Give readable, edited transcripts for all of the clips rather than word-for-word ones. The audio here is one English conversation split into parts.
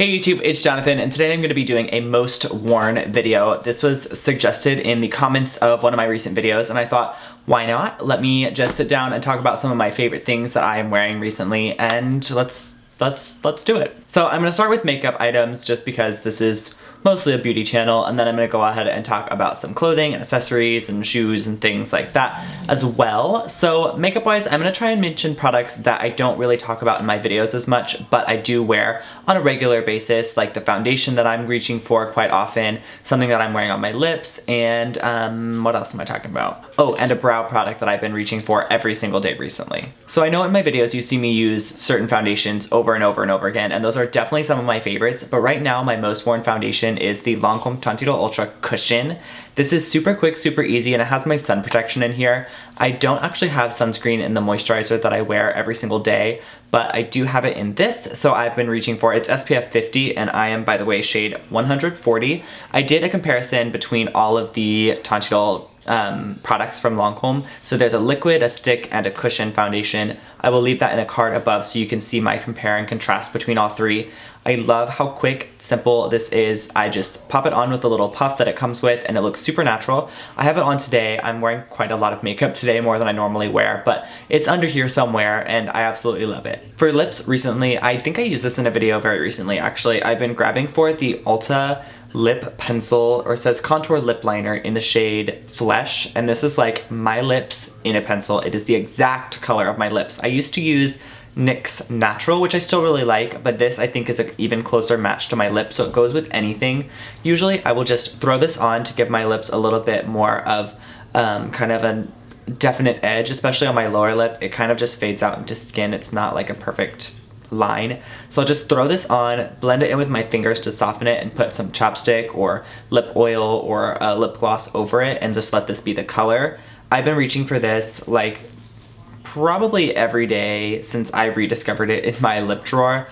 Hey YouTube, it's Jonathan, and today I'm going to be doing a most worn video. This was suggested in the comments of one of my recent videos, and I thought, why not? Let me just sit down and talk about some of my favorite things that I am wearing recently, and let's do it. So I'm going to start with makeup items just because this is mostly a beauty channel, and then I'm going to go ahead and talk about some clothing and accessories and shoes and things like that as well. So makeup wise, I'm going to try and mention products that I don't really talk about in my videos as much, but I do wear on a regular basis, like the foundation that I'm reaching for quite often, something that I'm wearing on my lips, and what else am I talking about? Oh, and a brow product that I've been reaching for every single day recently. So I know in my videos you see me use certain foundations over and over and over again, and those are definitely some of my favorites, but right now my most worn foundation is the Lancome Tinted Ultra Cushion. This is super quick, super easy, and it has my sun protection in here. I don't actually have sunscreen in the moisturizer that I wear every single day, but I do have it in this, so I've been reaching for it's SPF 50, and I am, by the way, shade 140. I did a comparison between all of the Tinted products from Lancome. So there's a liquid, a stick, and a cushion foundation. I will leave that in a card above so you can see my compare and contrast between all three. I love how quick, simple this is. I just pop it on with a little puff that it comes with, and it looks super natural. I have it on today. I'm wearing quite a lot of makeup today, more than I normally wear, but it's under here somewhere, and I absolutely love it. For lips recently, I think I used this in a video very recently, actually. I've been grabbing for the Ulta lip pencil, or it says contour lip liner in the shade Flesh, and this is like my lips in a pencil. It is the exact color of my lips. I used to use NYX Natural, which I still really like, but this I think is an even closer match to my lips, so it goes with anything. Usually I will just throw this on to give my lips a little bit more of kind of a definite edge, especially on my lower lip. It kind of just fades out into skin. It's not like a perfect line. So I'll just throw this on, blend it in with my fingers to soften it, and put some chapstick or lip oil or lip gloss over it, and just let this be the color. I've been reaching for this like probably every day since I rediscovered it in my lip drawer.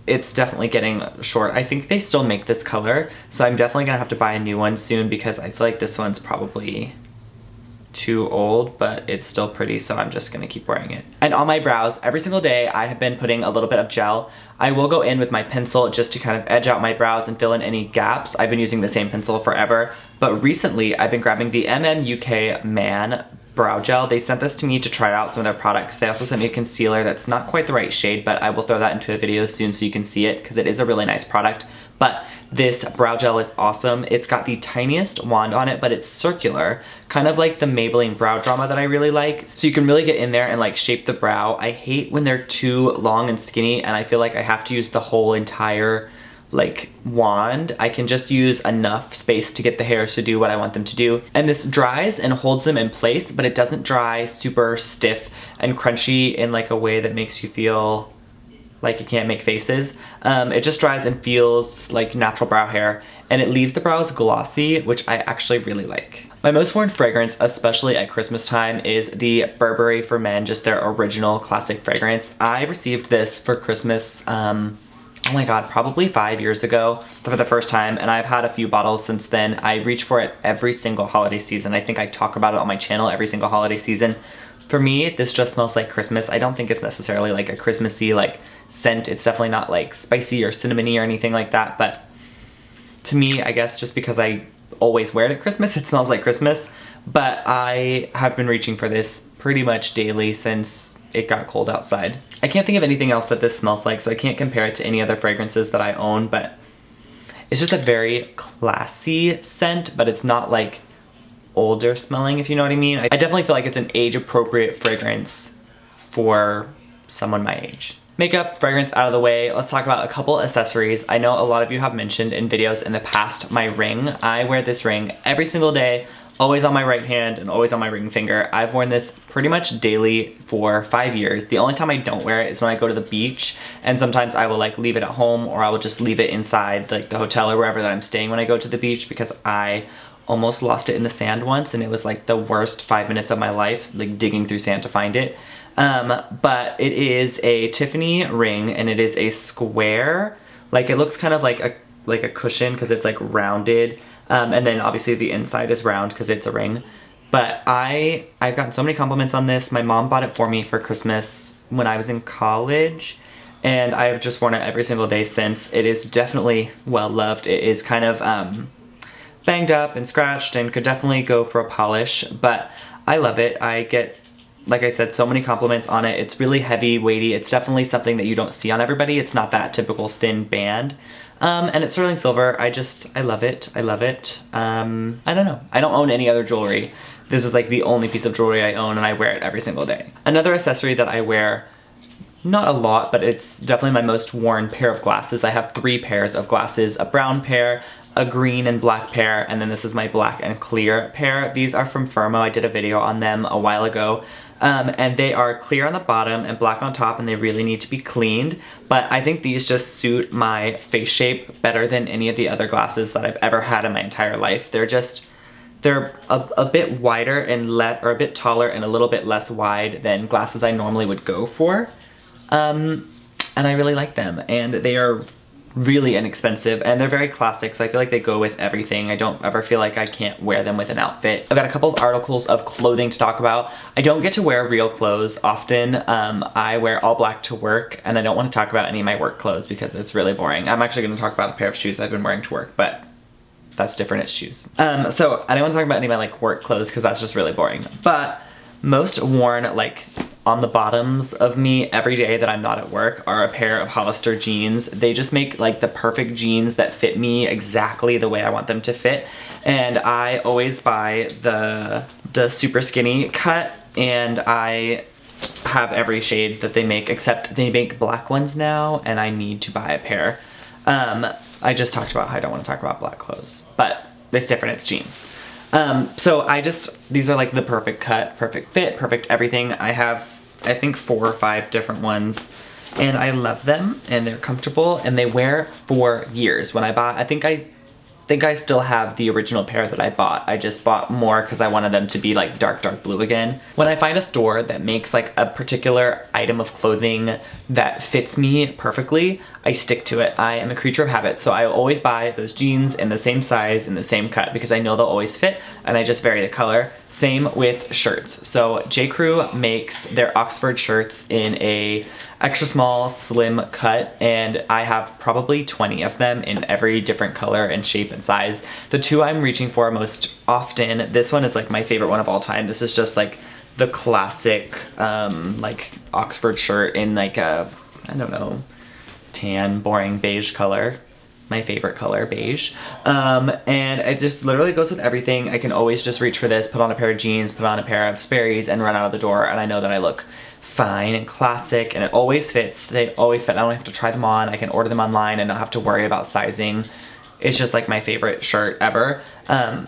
It's definitely getting short. I think they still make this color, so I'm definitely gonna have to buy a new one soon because I feel like this one's probably too old, but it's still pretty, so I'm just gonna keep wearing it. And on my brows, every single day I have been putting a little bit of gel. I will go in with my pencil just to kind of edge out my brows and fill in any gaps. I've been using the same pencil forever, but recently I've been grabbing the UK Man brow gel. They sent this to me to try out some of their products. They also sent me a concealer that's not quite the right shade, but I will throw that into a video soon so you can see it because it is a really nice product. But this brow gel is awesome. It's got the tiniest wand on it, but it's circular, kind of like the Maybelline Brow Drama that I really like. So you can really get in there and like shape the brow. I hate when they're too long and skinny, and I feel like I have to use the whole entire like wand. I can just use enough space to get the hairs to do what I want them to do. And this dries and holds them in place, but it doesn't dry super stiff and crunchy in like a way that makes you feel like you can't make faces. It just dries and feels like natural brow hair, and it leaves the brows glossy, which I actually really like. My most worn fragrance, especially at Christmas time, is the Burberry for Men, just their original classic fragrance. I received this for Christmas, oh my god, probably 5 years ago for the first time, and I've had a few bottles since then. I reach for it every single holiday season. I think I talk about it on my channel every single holiday season. For me, this just smells like Christmas. I don't think it's necessarily like a Christmassy like scent. It's definitely not like spicy or cinnamony or anything like that, but to me, I guess just because I always wear it at Christmas, it smells like Christmas. But I have been reaching for this pretty much daily since it got cold outside. I can't think of anything else that this smells like, so I can't compare it to any other fragrances that I own, but it's just a very classy scent, but it's not like older smelling, if you know what I mean. I definitely feel like it's an age-appropriate fragrance for someone my age. Makeup, fragrance out of the way, let's talk about a couple accessories. I know a lot of you have mentioned in videos in the past my ring. I wear this ring every single day, always on my right hand and always on my ring finger. I've worn this pretty much daily for 5 years. The only time I don't wear it is when I go to the beach, and sometimes I will like leave it at home, or I will just leave it inside like the hotel or wherever that I'm staying when I go to the beach, because I almost lost it in the sand once, and it was like the worst 5 minutes of my life, like digging through sand to find it. But it is a Tiffany ring, and it is a square, like it looks kind of like a cushion because it's like rounded, and then obviously the inside is round because it's a ring. But I've gotten so many compliments on this. My mom bought it for me for Christmas when I was in college, and I've just worn it every single day since. It is definitely well loved. It is kind of banged up and scratched and could definitely go for a polish, but I love it. I get, like I said, so many compliments on it. It's really heavy, weighty. It's definitely something that you don't see on everybody. It's not that typical thin band. And it's sterling silver. I love it. I love it. I don't know. I don't own any other jewelry. This is like the only piece of jewelry I own, and I wear it every single day. Another accessory that I wear, not a lot, but it's definitely my most worn pair of glasses. I have 3 pairs of glasses, a brown pair, a green and black pair, and then this is my black and clear pair. These are from Firmo. I did a video on them a while ago. And they are clear on the bottom and black on top, and they really need to be cleaned. But I think these just suit my face shape better than any of the other glasses that I've ever had in my entire life. They're a bit wider and or a bit taller and a little bit less wide than glasses I normally would go for. And I really like them, and they are really inexpensive, and they're very classic, so I feel like they go with everything. I don't ever feel like I can't wear them with an outfit. I've got a couple of articles of clothing to talk about. I don't get to wear real clothes often. I wear all black to work, and I don't want to talk about any of my work clothes because it's really boring. I'm actually going to talk about a pair of shoes I've been wearing to work, but that's different, it's shoes. So I don't want to talk about any of my like work clothes because that's just really boring. But most worn like on the bottoms of me every day that I'm not at work are a pair of Hollister jeans. They just make like the perfect jeans that fit me exactly the way I want them to fit. And I always buy the super skinny cut, and I have every shade that they make, except they make black ones now, and I need to buy a pair. I just talked about how I don't want to talk about black clothes, but it's different, it's jeans. So these are like the perfect cut, perfect fit, perfect everything. I have, I think 4 or 5 different ones, and I love them, and they're comfortable, and they wear for years. When I bought, I think I still have the original pair that I bought. I just bought more because I wanted them to be like dark blue again. When I find a store that makes like a particular item of clothing that fits me perfectly, I stick to it. I am a creature of habit, so I always buy those jeans in the same size, in the same cut, because I know they'll always fit, and I just vary the color. Same with shirts. So J. Crew makes their Oxford shirts in a extra small, slim cut, and I have probably 20 of them in every different color and shape and size. The 2 I'm reaching for most often, this one is like my favorite one of all time. This is just like the classic like Oxford shirt in like a, I don't know, tan, boring beige color. My favorite color, beige. And it just literally goes with everything. I can always just reach for this, put on a pair of jeans, put on a pair of Sperry's, and run out of the door, and I know that I look fine and classic, and it always fits. They always fit. I don't have to try them on. I can order them online and not have to worry about sizing. It's just like my favorite shirt ever.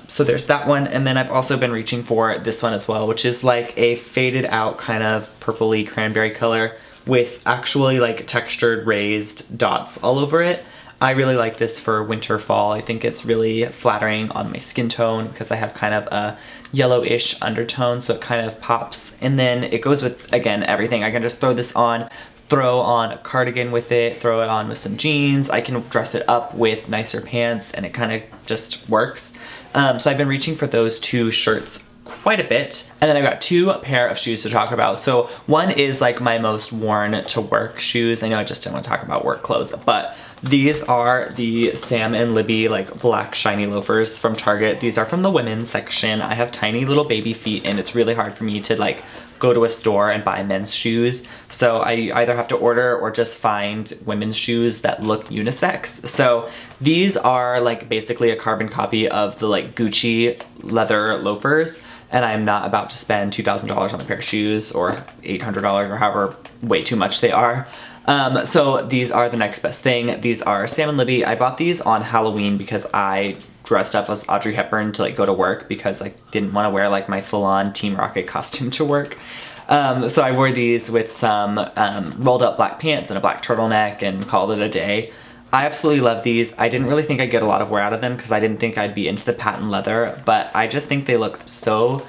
So there's that one, and then I've also been reaching for this one as well, which is like a faded out kind of purpley cranberry color with actually like textured raised dots all over it. I really like this for winter, fall. I think it's really flattering on my skin tone because I have kind of a yellowish undertone, so it kind of pops. And then it goes with, again, everything. I can just throw this on, throw on a cardigan with it, throw it on with some jeans. I can dress it up with nicer pants, and it kind of just works. So I've been reaching for those 2 shirts quite a bit. And then I've got 2 pair of shoes to talk about. So one is like my most worn to work shoes. I know I just didn't want to talk about work clothes, but these are the Sam and Libby like black shiny loafers from Target. These are from the women's section. I have tiny little baby feet, and it's really hard for me to like go to a store and buy men's shoes. So I either have to order or just find women's shoes that look unisex. So these are like basically a carbon copy of the like Gucci leather loafers, and I'm not about to spend $2,000 on a pair of shoes, or $800, or however way too much they are. So these are the next best thing. These are Sam and Libby. I bought these on Halloween because I dressed up as Audrey Hepburn to like go to work because I didn't want to wear like my full-on Team Rocket costume to work. So I wore these with some rolled up black pants and a black turtleneck and called it a day. I absolutely love these. I didn't really think I'd get a lot of wear out of them because I didn't think I'd be into the patent leather, but I just think they look so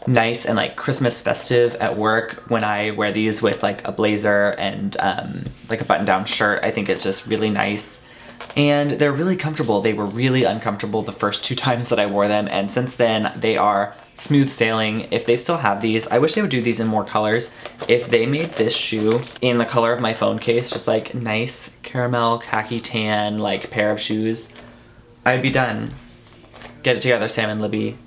nice and like Christmas festive at work when I wear these with like a blazer and like a button-down shirt. I think it's just really nice, and they're really comfortable. They were really uncomfortable the first 2 times that I wore them, and since then they are smooth sailing. If they still have these, I wish they would do these in more colors. If they made this shoe in the color of my phone case, just like nice caramel khaki tan like pair of shoes, I'd be done. Get it together, Sam and Libby,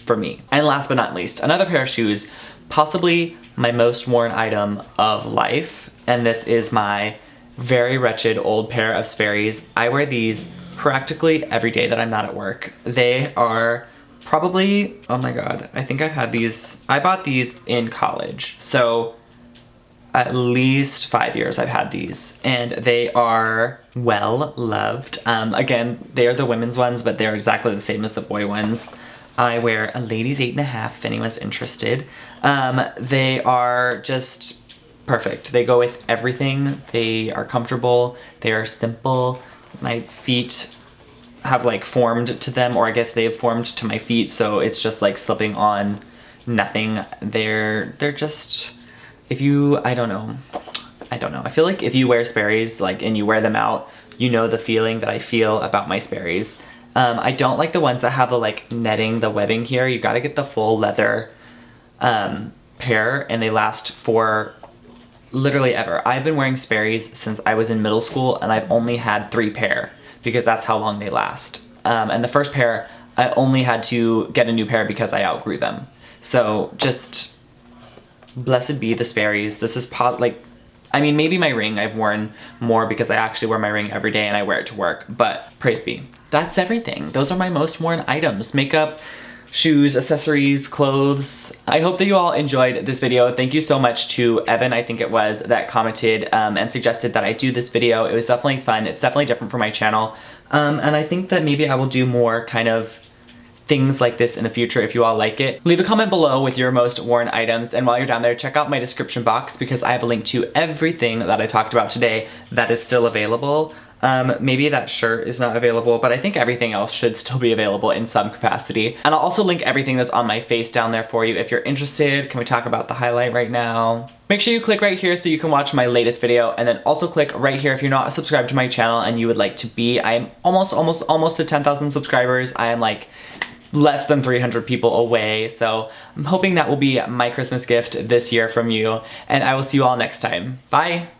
for me. And last but not least, another pair of shoes, possibly my most worn item of life, and this is my very wretched old pair of Sperry's. I wear these practically every day that I'm not at work. They are probably, oh my god, I think I've had these, I bought these in college, so at least 5 years I've had these, and they are well loved. Again, they are the women's ones, but they're exactly the same as the boy ones. I wear a ladies 8.5 if anyone's interested. They are just perfect. They go with everything. They are comfortable. They are simple. My feet have like formed to them, or I guess they have formed to my feet, so it's just like slipping on nothing. They're just, if you, I don't know. I feel like if you wear Sperry's, like, and you wear them out, you know the feeling that I feel about my Sperry's. I don't like the ones that have the like netting, the webbing here. You gotta get the full leather pair, and they last for literally ever. I've been wearing Sperry's since I was in middle school, and I've only had 3 pair because that's how long they last. And the first pair, I only had to get a new pair because I outgrew them. So just blessed be the Sperry's. This is like, I mean, maybe my ring I've worn more because I actually wear my ring every day and I wear it to work, but praise be. That's everything. Those are my most worn items. Makeup, shoes, accessories, clothes. I hope that you all enjoyed this video. Thank you so much to Evan, I think it was, that commented and suggested that I do this video. It was definitely fun. It's definitely different for my channel. And I think that maybe I will do more kind of things like this in the future if you all like it. Leave a comment below with your most worn items, and while you're down there, check out my description box because I have a link to everything that I talked about today that is still available. Maybe that shirt is not available, but I think everything else should still be available in some capacity. And I'll also link everything that's on my face down there for you if you're interested. Can we talk about the highlight right now? Make sure you click right here so you can watch my latest video, and then also click right here if you're not subscribed to my channel and you would like to be. I am almost to 10,000 subscribers. I am like less than 300 people away, so I'm hoping that will be my Christmas gift this year from you, and I will see you all next time. Bye!